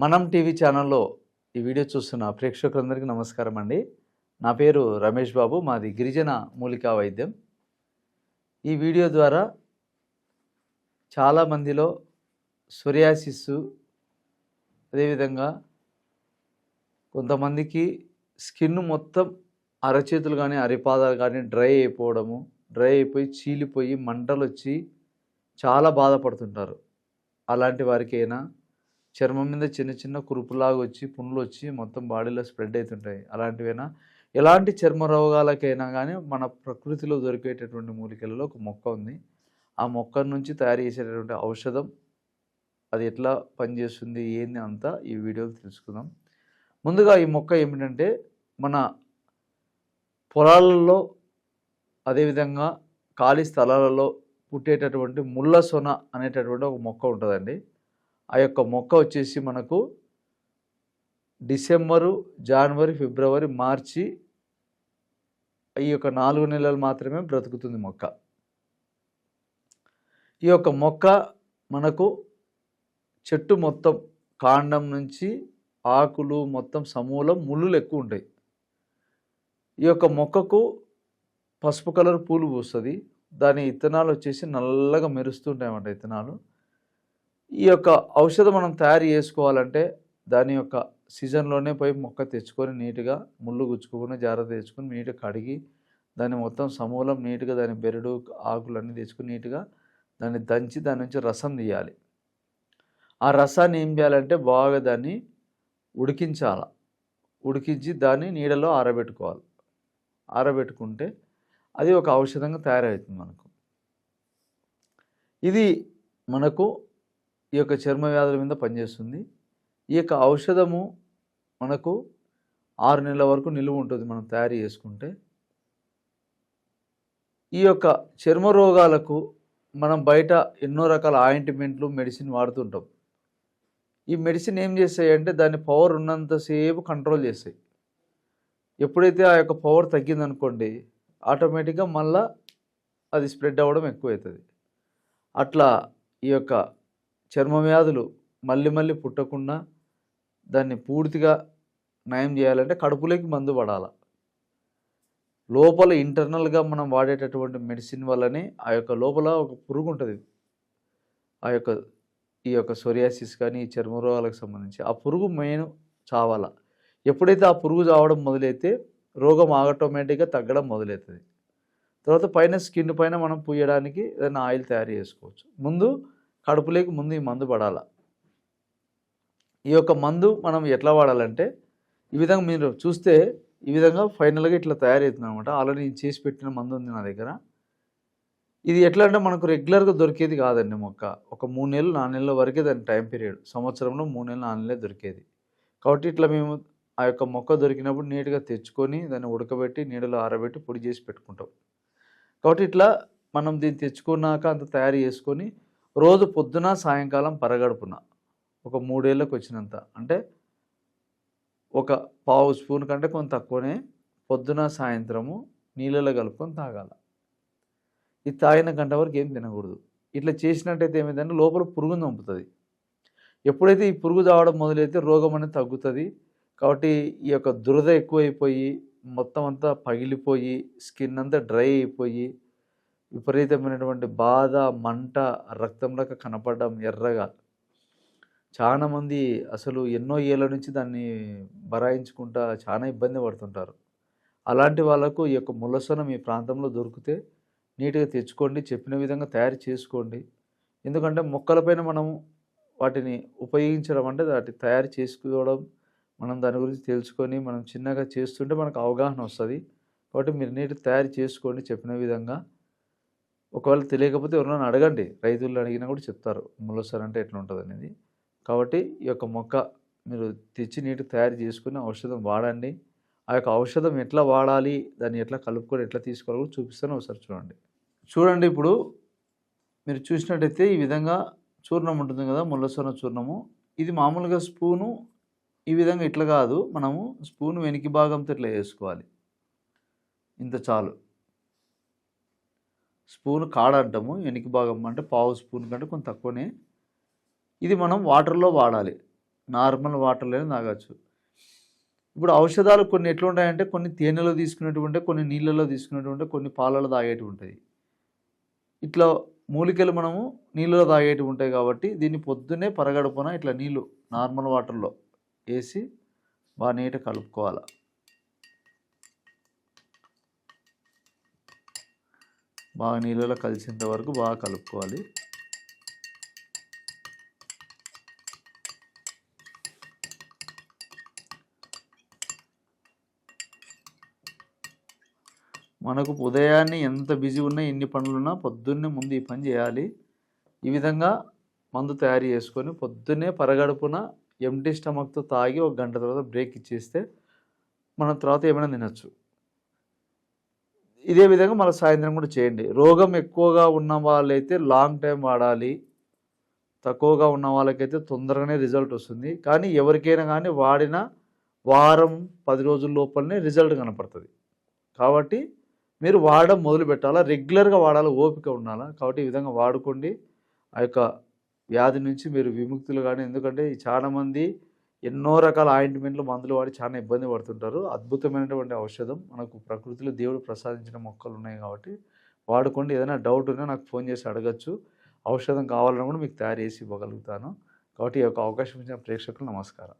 మనం టీవీ ఛానల్లో ఈ వీడియో చూస్తున్న ప్రేక్షకులందరికీ నమస్కారం అండి. నా పేరు రమేష్ బాబు. మాది గిరిజన మూలికా వైద్యం. ఈ వీడియో ద్వారా చాలామందిలో సోరియాసిస్, అదేవిధంగా కొంతమందికి స్కిన్ మొత్తం అరచేతులు కానీ అరిపాదాలు కానీ డ్రై అయిపోయి చీలిపోయి మంటలు వచ్చి చాలా బాధపడుతుంటారు. అలాంటి వారికైనా చర్మం మీద చిన్న చిన్న కురుపులాగా వచ్చి పుండ్లు వచ్చి మొత్తం బాడీలో స్ప్రెడ్ అవుతుంటాయి. అలాంటివైనా ఎలాంటి చర్మ రోగాలకైనా కానీ మన ప్రకృతిలో దొరికేటటువంటి మూలికలలో ఒక మొక్క ఉంది. ఆ మొక్క నుంచి తయారు చేసేటటువంటి ఔషధం అది ఎట్లా పనిచేస్తుంది ఏంది అంతా ఈ వీడియోలో తెలుసుకుందాం. ముందుగా ఈ మొక్క ఏమిటంటే మన పొలాలలో అదేవిధంగా ఖాళీ స్థలాలలో పుట్టేటటువంటి ముళ్ళ సొన అనేటటువంటి ఒక మొక్క ఉంటుందండి. ఆ యొక్క మొక్క వచ్చేసి మనకు డిసెంబరు, జనవరి, ఫిబ్రవరి, మార్చి ఈ యొక్క 4 నెలలు మాత్రమే బ్రతుకుతుంది మొక్క. ఈ యొక్క మొక్క మనకు చెట్టు మొత్తం కాండం నుంచి ఆకులు మొత్తం సమూలం ముళ్ళులు ఎక్కువ ఉంటాయి. ఈ యొక్క మొక్కకు పసుపు కలర్ పూలు పూస్తుంది. దాని ఇత్తనాలు వచ్చేసి నల్లగా మెరుస్తుంటాయన్నమాట ఇత్తనాలు. ఈ యొక్క ఔషధం మనం తయారు చేసుకోవాలంటే దాని యొక్క సీజన్లోనే పోయి మొక్క తెచ్చుకొని నీట్గా ముళ్ళు గుచ్చుకొని జాగ్రత్త తెచ్చుకొని నీట్గా కడిగి దాన్ని మొత్తం సమూలం నీట్గా దాని బెరడు ఆకులన్నీ తెచ్చుకొని నీట్గా దాన్ని దంచి దాని నుంచి రసం తీయాలి. ఆ రసాన్ని ఏం చేయాలంటే బాగా దాన్ని ఉడికించి దాన్ని నీడలో ఆరబెట్టుకోవాలి. ఆరబెట్టుకుంటే అది ఒక ఔషధంగా తయారవుతుంది మనకు. ఇది మనకు ఈ యొక్క చర్మ వ్యాధుల మీద పనిచేస్తుంది. ఈ యొక్క ఔషధము మనకు 6 నెలల వరకు నిలువ ఉంటుంది మనం తయారు చేసుకుంటే. ఈ యొక్క చర్మ రోగాలకు మనం బయట ఎన్నో రకాల ఆయింట్మెంట్లు మెడిసిన్ వాడుతుంటాం. ఈ మెడిసిన్ ఏం చేస్తాయంటే దాని పవర్ ఉన్నంతసేపు కంట్రోల్ చేస్తాయి. ఎప్పుడైతే ఆ యొక్క పవర్ తగ్గిందనుకోండి ఆటోమేటిక్గా మళ్ళా అది స్ప్రెడ్ అవ్వడం ఎక్కువవుతుంది. అట్లా ఈ యొక్క చర్మ వ్యాధులు మళ్ళీ పుట్టకుండా దాన్ని పూర్తిగా నయం చేయాలంటే కడుపులోకి మందు పడాలి. లోపల ఇంటర్నల్గా మనం వాడేటటువంటి మెడిసిన్ వల్లనే ఆ యొక్క లోపల ఒక పురుగు ఉంటుంది. ఈ యొక్క సోరియాసిస్ కానీ ఈ చర్మ రోగాలకు సంబంధించి ఆ పురుగు మెయిన్ చావాల. ఎప్పుడైతే ఆ పురుగు చావడం మొదలైతే రోగం ఆటోమేటిక్గా తగ్గడం మొదలవుతుంది. తర్వాత పైన స్కిన్ పైన మనం పూయడానికి ఏదైనా ఆయిల్ తయారు చేసుకోవచ్చు. ముందు కడుపులోకి ముందు ఈ మందు పడాల. ఈ యొక్క మందు మనం ఎట్లా వాడాలంటే ఈ విధంగా మీరు చూస్తే ఈ విధంగా ఫైనల్గా ఇట్లా తయారవుతుంది అనమాట. ఆల్రెడీ నేను చేసి పెట్టిన మందు ఉంది నా దగ్గర. ఇది ఎట్లా అంటే మనకు రెగ్యులర్గా దొరికేది కాదండి మొక్క. ఒక 3 నెలలు 4 నెలల వరకే దాని టైం పీరియడ్. సంవత్సరంలో 3 నెలలు 4 నెలలే దొరికేది. కాబట్టి ఇట్లా మేము ఆ యొక్క మొక్క దొరికినప్పుడు నీట్గా తెచ్చుకొని దాన్ని ఉడకబెట్టి నీడలో ఆరబెట్టి పొడి చేసి పెట్టుకుంటాం. కాబట్టి ఇట్లా మనం దీన్ని తెచ్చుకున్నాక అంత తయారు చేసుకొని రోజు పొద్దున సాయంకాలం పరగడుపున ఒక 3 ఏళ్ళకు వచ్చినంత అంటే ఒక పావు స్పూన్ కంటే కొంత తక్కువనే పొద్దున సాయంత్రము నీళ్ళలో కలుపుకొని తాగాలి. ఇది తాగిన గంట వరకు ఏం తినకూడదు. ఇట్లా చేసినట్టయితే ఏమైందంటే లోపల పురుగును చంపుతుంది. ఎప్పుడైతే ఈ పురుగు తాగడం మొదలైతే రోగం అనేది తగ్గుతుంది. కాబట్టి ఈ యొక్క దురద ఎక్కువైపోయి మొత్తం అంతా పగిలిపోయి స్కిన్ అంతా డ్రై అయిపోయి విపరీతమైనటువంటి బాధ, మంట, రక్తంలాగా కనపడడం ఎర్రగా చాలామంది అసలు ఎన్నో ఏళ్ళ నుంచి దాన్ని బరాయించుకుంటా చాలా ఇబ్బంది పడుతుంటారు. అలాంటి వాళ్ళకు ఈ యొక్క ముళ్ళసొన మీ ప్రాంతంలో దొరికితే నీట్గా తెచ్చుకోండి. చెప్పిన విధంగా తయారు చేసుకోండి. ఎందుకంటే మొక్కలపైన మనం వాటిని ఉపయోగించడం అంటే వాటి తయారు చేసుకోవడం, మనం దాని గురించి తెలుసుకొని మనం చిన్నగా చేస్తుంటే మనకు అవగాహన వస్తుంది. కాబట్టి మీరు నీట్గా తయారు చేసుకోండి చెప్పిన విధంగా. ఒకవేళ తెలియకపోతే ఎవరైనా అడగండి. రైతులను అడిగినా కూడా చెప్తారు ముళ్ళసొన అంటే ఎట్లా ఉంటుంది అనేది. కాబట్టి ఈ యొక్క మొక్క మీరు తెచ్చి నీట్గా తయారు చేసుకుని ఔషధం వాడండి. ఆ యొక్క ఔషధం ఎట్లా వాడాలి, దాన్ని ఎట్లా కలుపుకొని ఎట్లా తీసుకోవాలో కూడా చూపిస్తాను. ఒకసారి చూడండి. ఇప్పుడు మీరు చూసినట్టయితే ఈ విధంగా చూర్ణం ఉంటుంది కదా, ముళ్ళసొన చూర్ణము. ఇది మామూలుగా స్పూను ఈ విధంగా ఇట్లా కాదు, మనము స్పూన్ వెనక భాగంతో ఇట్లా వేసుకోవాలి. ఇంత చాలు. స్పూన్ కాడ అంటాము, వెనక భాగం అంటే పావు స్పూన్ కంటే కొంత తక్కువనే. ఇది మనం వాటర్లో వాడాలి. నార్మల్ వాటర్‌లోనే తాగొచ్చు. ఇప్పుడు ఔషధాలు కొన్ని ఎట్లుంటాయంటే కొన్ని తేనెలో తీసుకునేటివి ఉంటాయి, కొన్ని నీళ్ళలో తీసుకునేటివి ఉంటాయి, కొన్ని పాలలో తాగేటివి ఉంటాయి. ఇట్లా మూలికలు మనము నీళ్ళలో తాగేటివి ఉంటాయి కాబట్టి దీన్ని పొద్దున్నే పరగడుపున ఇట్లా నీళ్ళు నార్మల్ వాటర్‌లో ఏసి బాగా నీట్‌గా కలుపుకోవాల. బాగా నీళ్ళలో కలిసేంత వరకు బాగా కలుపుకోవాలి. మనకు ఉదయాన్నే ఎంత బిజీ ఉన్నా, ఎన్ని పనులున్నా పొద్దున్నే ముందు ఈ పని చేయాలి. ఈ విధంగా మందు తయారు చేసుకొని పొద్దున్నే పరగడుపున ఎంప్టీ స్టమక్‌తో తాగి ఒక గంట తర్వాత బ్రేక్ ఇచ్చేస్తే మనం తర్వాత ఏమైనా తినొచ్చు. ఇదే విధంగా మళ్ళీ సాయంత్రం కూడా చేయండి. రోగం ఎక్కువగా ఉన్న వాళ్ళైతే లాంగ్ టైం వాడాలి. తక్కువగా ఉన్న వాళ్ళకైతే తొందరగానే రిజల్ట్ వస్తుంది. కానీ ఎవరికైనా కానీ వాడిన వారం, 10 రోజుల లోపలనే రిజల్ట్ కనపడుతుంది. కాబట్టి మీరు వాడడం మొదలుపెట్టాలా, రెగ్యులర్‌గా వాడాలా, ఓపిక ఉండాలా. కాబట్టి ఈ విధంగా వాడుకోండి. ఆ యొక్క వ్యాధి నుంచి మీరు విముక్తులు కానీ ఎందుకంటే చాలామంది ఎన్నో రకాల ఆయింట్మెంట్లు, మందులు వాడి చాలా ఇబ్బంది పడుతుంటారు. అద్భుతమైనటువంటి ఔషధం మనకు ప్రకృతిలో దేవుడు ప్రసాదించిన మొక్కలు ఉన్నాయి కాబట్టి వాడుకోండి. ఏదైనా డౌట్ ఉన్నా నాకు ఫోన్ చేసి అడగచ్చు. ఔషధం కావాలన్నా కూడా మీకు తయారు చేసి ఇవ్వగలుగుతాను. కాబట్టి ఈ యొక్క అవకాశం ఇచ్చిన ప్రేక్షకులకు నమస్కారం.